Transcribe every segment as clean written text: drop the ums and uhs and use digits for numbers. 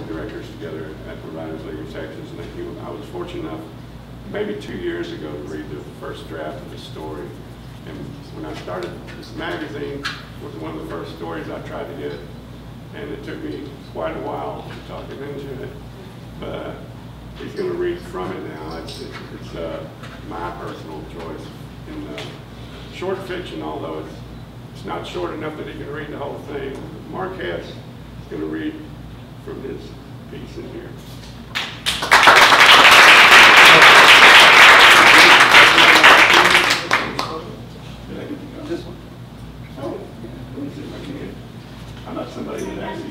of directors together at the Writers League of Texas, and I was fortunate enough, maybe 2 years ago, to read the first draft of the story. And when I started this magazine, it was one of the first stories I tried to get, and it took me quite a while to talk him into it. But he's going to read from it now. It's my personal choice in short fiction, although it's not short enough that he can read the whole thing. Marc Hess is going to read from his piece in here.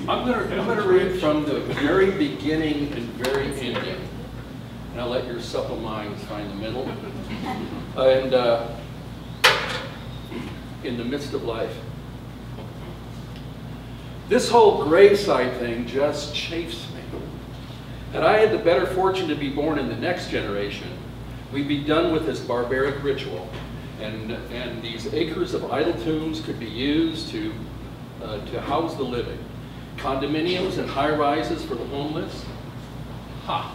I'm going to read from the very beginning and very ending, and I'll let your supple minds find the middle. And in the midst of life, this whole graveside thing just chafes me. Had I had the better fortune to be born in the next generation, we'd be done with this barbaric ritual, and these acres of idle tombs could be used to house the living. Condominiums and high-rises for the homeless. Ha!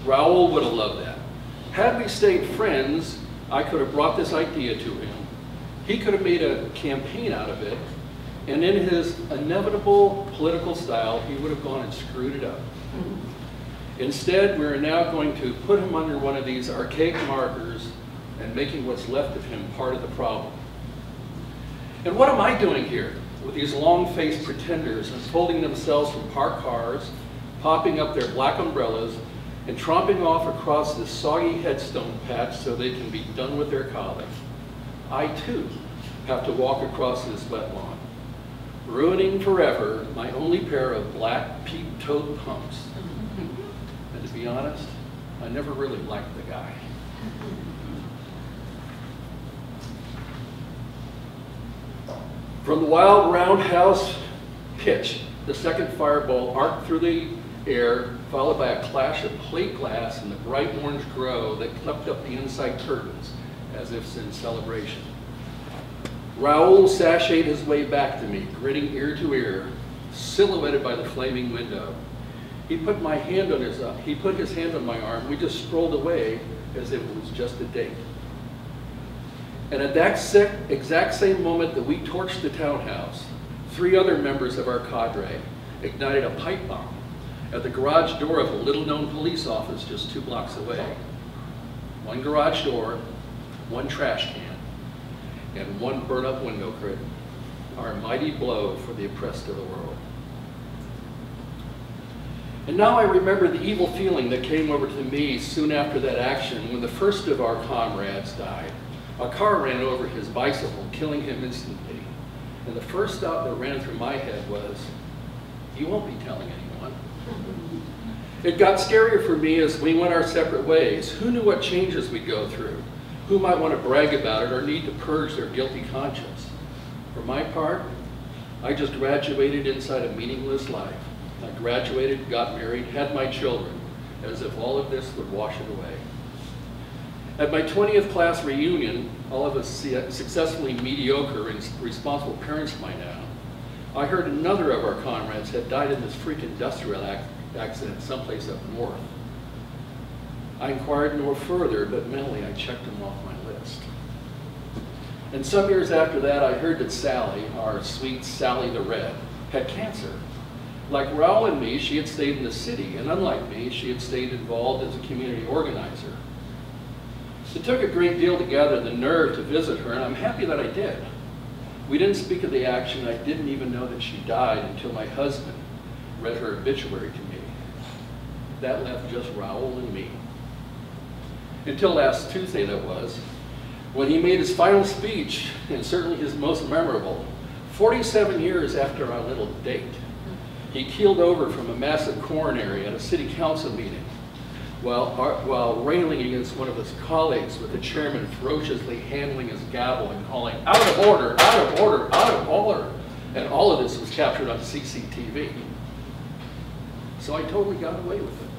Raoul would have loved that. Had we stayed friends, I could have brought this idea to him. He could have made a campaign out of it, and in his inevitable political style, he would have gone and screwed it up. Instead, we're now going to put him under one of these archaic markers and making what's left of him part of the problem. And what am I doing here with these long-faced pretenders unfolding themselves from parked cars, popping up their black umbrellas, and tromping off across this soggy headstone patch so they can be done with their calling? I, too, have to walk across this wet lawn, ruining forever my only pair of black peep-toed pumps. And to be honest, I never really liked the guy. From the wild roundhouse pitch, the second fireball arced through the air, followed by a clash of plate glass and the bright orange glow that clept up the inside curtains as if in celebration. Raoul sashayed his way back to me, grinning ear to ear, silhouetted by the flaming window. He put his hand on my arm. We just strolled away as if it was just a date. And at that exact same moment that we torched the townhouse, 3 other members of our cadre ignited a pipe bomb at the garage door of a little-known police office just 2 blocks away. 1 garage door, 1 trash can, and 1 burnt-up window curtain. Our mighty blow for the oppressed of the world. And now I remember the evil feeling that came over to me soon after that action when the first of our comrades died. A car ran over his bicycle, killing him instantly. And the first thought that ran through my head was, you won't be telling anyone. It got scarier for me as we went our separate ways. Who knew what changes we'd go through? Who might want to brag about it or need to purge their guilty conscience? For my part, I just graduated inside a meaningless life. I graduated, got married, had my children, as if all of this would wash it away. At my 20th class reunion, all of us successfully mediocre and responsible parents by now, I heard another of our comrades had died in this freak industrial accident someplace up north. I inquired no further, but mentally I checked him off my list. And some years after that, I heard that Sally, our sweet Sally the Red, had cancer. Like Raoul and me, she had stayed in the city, and unlike me, she had stayed involved as a community organizer. It took a great deal to gather the nerve to visit her, and I'm happy that I did. We didn't speak of the action. I didn't even know that she died until my husband read her obituary to me. That left just Raoul and me. Until last Tuesday, that was, when he made his final speech, and certainly his most memorable, 47 years after our little date. He keeled over from a massive coronary at a city council meeting while railing against one of his colleagues, with the chairman ferociously handling his gavel and calling, "Out of order, out of order, out of order." And all of this was captured on CCTV. So I totally got away with it.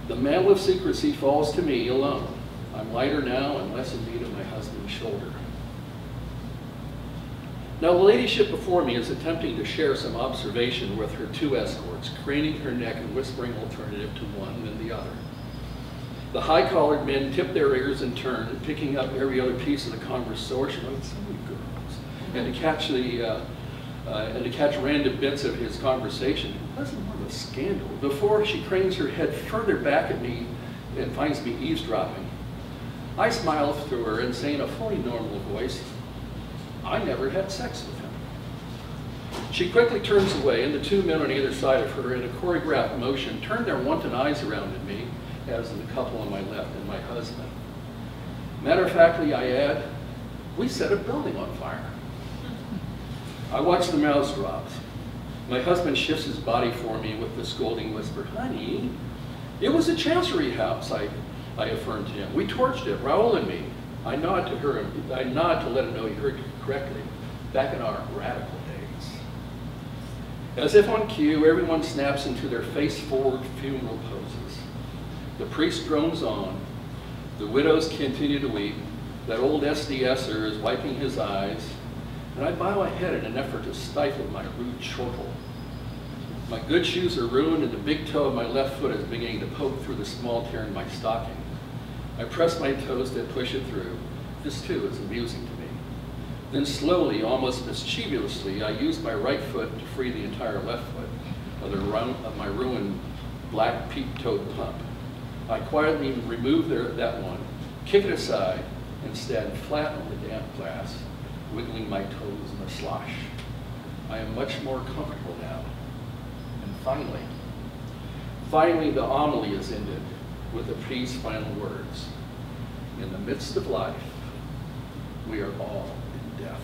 The mantle of secrecy falls to me alone. I'm lighter now and less in need of my husband's shoulder. Now, the ladyship before me is attempting to share some observation with her two escorts, craning her neck and whispering alternative to one and the other. The high-collared men tip their ears in turn, picking up every other piece of the conversation. Oh, so many girls. And to catch random bits of his conversation. It wasn't more of a scandal. Before she cranes her head further back at me and finds me eavesdropping, I smile through her and say in a fully normal voice, I never had sex with him. She quickly turns away, and the two men on either side of her, in a choreographed motion, turn their wanton eyes around at me, as in the couple on my left and my husband. Matter of factly, I add, we set a building on fire. I watch the mouths drop. My husband shifts his body for me with the scolding whisper, honey, it was a chancery house, I affirmed to him. We torched it, Raoul and me. I nod to her, I nod to let him know he heard correctly, back in our radical days. As if on cue, everyone snaps into their face-forward funeral poses. The priest drones on, the widows continue to weep, that old SDSer is wiping his eyes, and I bow my head in an effort to stifle my rude chortle. My good shoes are ruined, and the big toe of my left foot is beginning to poke through the small tear in my stocking. I press my toes to push it through. This too is amusing to me. Then slowly, almost mischievously, I use my right foot to free the entire left foot of my ruined black peep-toed pump. I quietly remove that one, kick it aside, and stand flat on the damp glass, wiggling my toes in the slosh. I am much more comfortable now. And finally the homily is ended with the priest's final words. In the midst of life, we are all in death.